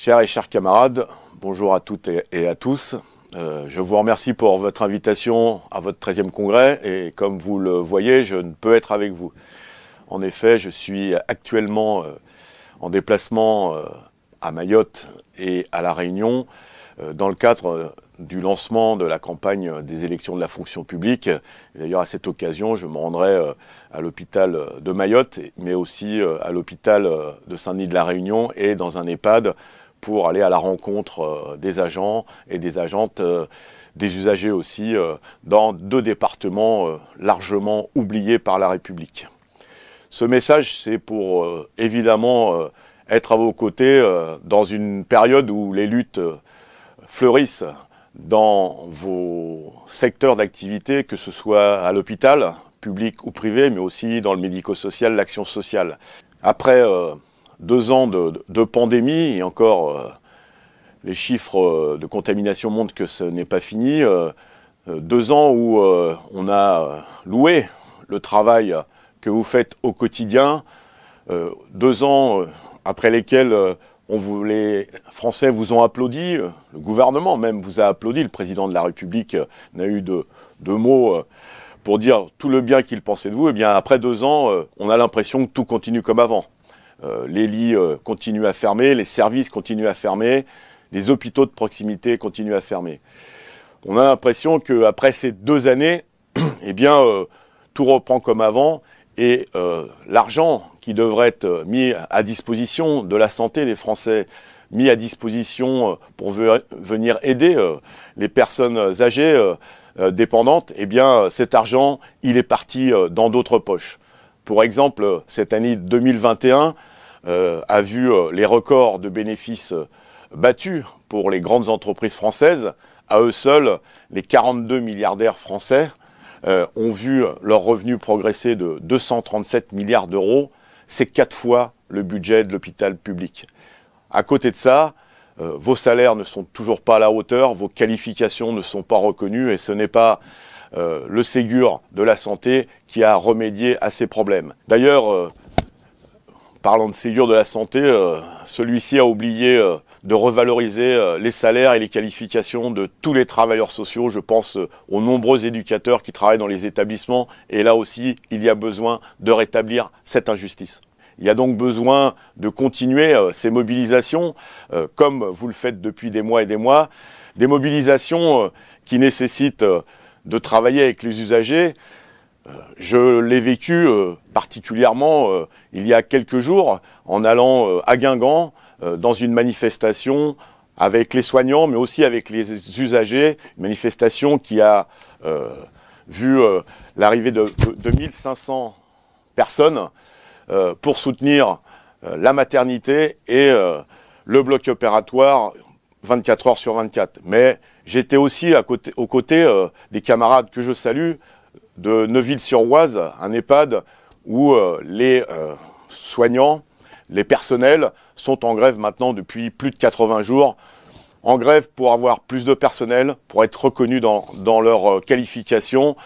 Chers et chers camarades, bonjour à toutes et à tous. Je vous remercie pour votre invitation à votre 13e congrès et comme vous le voyez, je ne peux être avec vous. En effet, je suis actuellement en déplacement à Mayotte et à La Réunion dans le cadre du lancement de la campagne des élections de la fonction publique. D'ailleurs, à cette occasion, je me rendrai à l'hôpital de Mayotte, mais aussi à l'hôpital de Saint-Denis de La Réunion et dans un EHPAD pour aller à la rencontre des agents et des agentes, des usagers aussi, dans 2 départements largement oubliés par la République. Ce message, c'est pour évidemment être à vos côtés dans une période où les luttes fleurissent dans vos secteurs d'activité, que ce soit à l'hôpital, public ou privé, mais aussi dans le médico-social, l'action sociale. Après 2 ans de pandémie, et encore les chiffres de contamination montrent que ce n'est pas fini, 2 ans où on a loué le travail que vous faites au quotidien, 2 ans après lesquels les Français vous ont applaudi, le gouvernement même vous a applaudi, le président de la République n'a eu de mots pour dire tout le bien qu'il pensait de vous. Et bien après 2 ans, on a l'impression que tout continue comme avant. Les lits continuent à fermer, les services continuent à fermer, les hôpitaux de proximité continuent à fermer. On a l'impression qu'après ces 2 années, eh bien, tout reprend comme avant et l'argent qui devrait être mis à disposition de la santé des Français, mis à disposition pour venir aider les personnes âgées dépendantes, eh bien, cet argent, il est parti dans d'autres poches. Pour exemple, cette année 2021 a vu les records de bénéfices battus pour les grandes entreprises françaises. À eux seuls, les 42 milliardaires français ont vu leurs revenus progresser de 237 milliards d'euros. C'est 4 fois le budget de l'hôpital public. À côté de ça, vos salaires ne sont toujours pas à la hauteur, vos qualifications ne sont pas reconnues et ce n'est pas le Ségur de la santé qui a remédié à ces problèmes. D'ailleurs, parlant de Ségur de la santé, celui-ci a oublié de revaloriser les salaires et les qualifications de tous les travailleurs sociaux. Je pense aux nombreux éducateurs qui travaillent dans les établissements. Et là aussi, il y a besoin de rétablir cette injustice. Il y a donc besoin de continuer ces mobilisations, comme vous le faites depuis des mois et des mois. Des mobilisations qui nécessitent de travailler avec les usagers. Je l'ai vécu particulièrement il y a quelques jours en allant à Guingamp dans une manifestation avec les soignants mais aussi avec les usagers, une manifestation qui a vu l'arrivée de 1500 personnes pour soutenir la maternité et le bloc opératoire 24 heures sur 24. Mais j'étais aussi aux côtés des camarades que je salue de Neuville-sur-Oise, un EHPAD où les soignants, les personnels sont en grève maintenant depuis plus de 80 jours, en grève pour avoir plus de personnel, pour être reconnus dans leurs qualifications,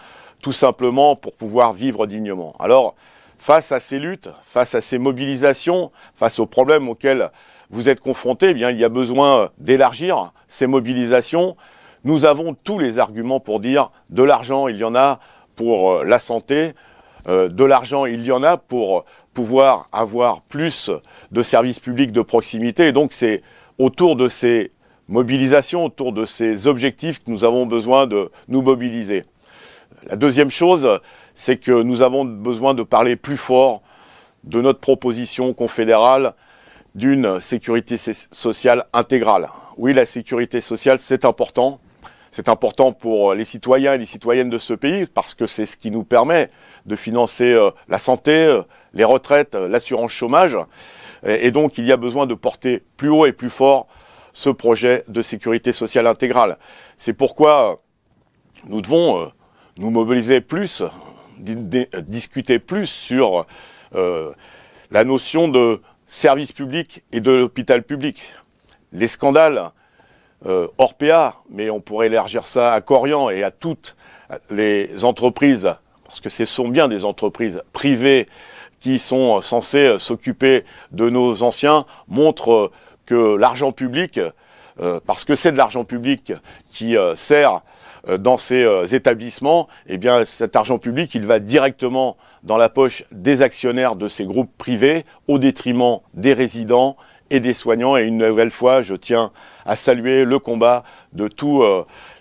tout simplement pour pouvoir vivre dignement. Alors, face à ces luttes, face à ces mobilisations, face aux problèmes auxquels vous êtes confrontés, eh bien, il y a besoin d'élargir ces mobilisations. Nous avons tous les arguments pour dire de l'argent, il y en a pour la santé, de l'argent, il y en a pour pouvoir avoir plus de services publics de proximité. Et donc, c'est autour de ces mobilisations, autour de ces objectifs que nous avons besoin de nous mobiliser. La deuxième chose, c'est que nous avons besoin de parler plus fort de notre proposition confédérale d'une sécurité sociale intégrale. Oui, la sécurité sociale, c'est important. C'est important pour les citoyens et les citoyennes de ce pays parce que c'est ce qui nous permet de financer la santé, les retraites, l'assurance chômage. Et donc, il y a besoin de porter plus haut et plus fort ce projet de sécurité sociale intégrale. C'est pourquoi nous devons nous mobiliser plus, discuter plus sur la notion de service public et de l'hôpital public. Les scandales Orpea, mais on pourrait élargir ça à Korian et à toutes les entreprises, parce que ce sont bien des entreprises privées qui sont censées s'occuper de nos anciens, montrent que l'argent public, parce que c'est de l'argent public qui sert dans ces établissements, eh bien cet argent public, il va directement dans la poche des actionnaires de ces groupes privés au détriment des résidents et des soignants. Et une nouvelle fois, je tiens à saluer le combat de tous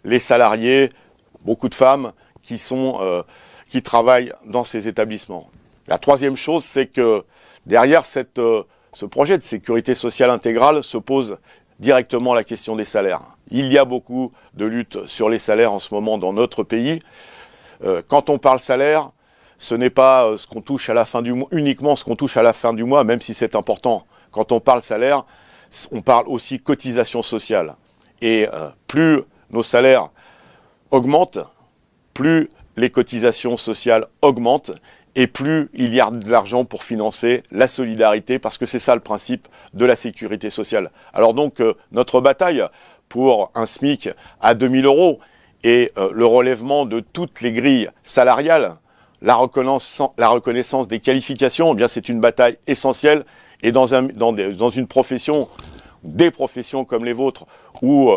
les salariés, beaucoup de femmes qui travaillent dans ces établissements. La troisième chose, c'est que derrière ce projet de sécurité sociale intégrale se pose directement la question des salaires. Il y a beaucoup de luttes sur les salaires en ce moment dans notre pays. Quand on parle salaire, ce n'est pas ce qu'on touche à la fin du mois, uniquement ce qu'on touche à la fin du mois, même si c'est important. Quand on parle salaire, on parle aussi cotisation sociale. Et plus nos salaires augmentent, plus les cotisations sociales augmentent, et plus il y a de l'argent pour financer la solidarité, parce que c'est ça le principe de la sécurité sociale. Alors donc, notre bataille pour un SMIC à 2000 € et le relèvement de toutes les grilles salariales, la reconnaissance des qualifications, eh bien c'est une bataille essentielle. Et dans une profession, des professions comme les vôtres, où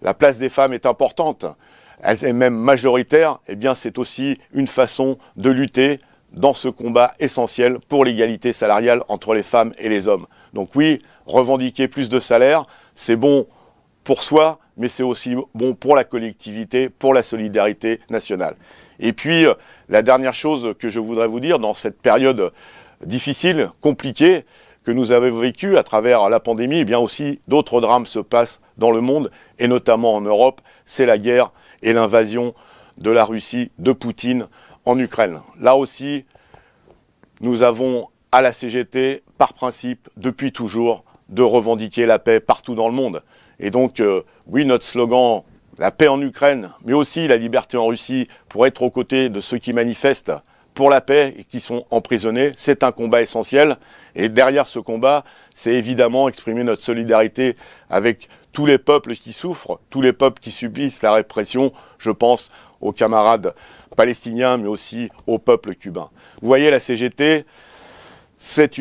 la place des femmes est importante, elle est même majoritaire, eh bien c'est aussi une façon de lutter dans ce combat essentiel pour l'égalité salariale entre les femmes et les hommes. Donc oui, revendiquer plus de salaire, c'est bon pour soi, mais c'est aussi bon pour la collectivité, pour la solidarité nationale. Et puis, la dernière chose que je voudrais vous dire, dans cette période difficile, compliquée, que nous avons vécue à travers la pandémie, eh bien aussi d'autres drames se passent dans le monde, et notamment en Europe, c'est la guerre et l'invasion de la Russie, de Poutine, en Ukraine. Là aussi, nous avons à la CGT, par principe, depuis toujours, de revendiquer la paix partout dans le monde. Et donc, oui, notre slogan, la paix en Ukraine, mais aussi la liberté en Russie, pour être aux côtés de ceux qui manifestent pour la paix et qui sont emprisonnés, c'est un combat essentiel. Et derrière ce combat, c'est évidemment exprimer notre solidarité avec tous les peuples qui souffrent, tous les peuples qui subissent la répression. Je pense aux camarades palestiniens, mais aussi au peuple cubain. Vous voyez, la CGT, c'est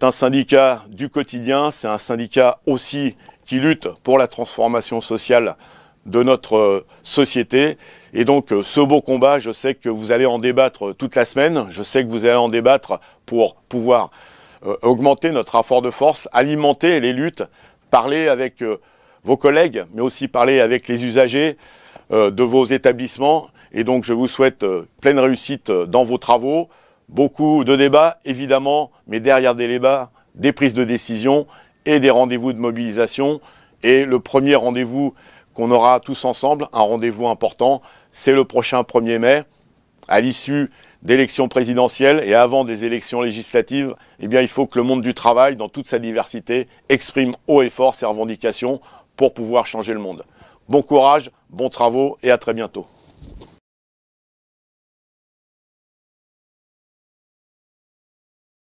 un syndicat du quotidien, c'est un syndicat aussi qui lutte pour la transformation sociale de notre société. Et donc, ce beau combat, je sais que vous allez en débattre toute la semaine, je sais que vous allez en débattre pour pouvoir augmenter notre rapport de force, alimenter les luttes, parler avec vos collègues, mais aussi parler avec les usagers de vos établissements. Et donc, je vous souhaite pleine réussite dans vos travaux, beaucoup de débats, évidemment, mais derrière des débats, des prises de décision et des rendez-vous de mobilisation. Et le premier rendez-vous qu'on aura tous ensemble, un rendez-vous important, c'est le prochain 1er mai, à l'issue d'élections présidentielles et avant des élections législatives. Eh bien, il faut que le monde du travail, dans toute sa diversité, exprime haut et fort ses revendications pour pouvoir changer le monde. Bon courage, bons travaux et à très bientôt.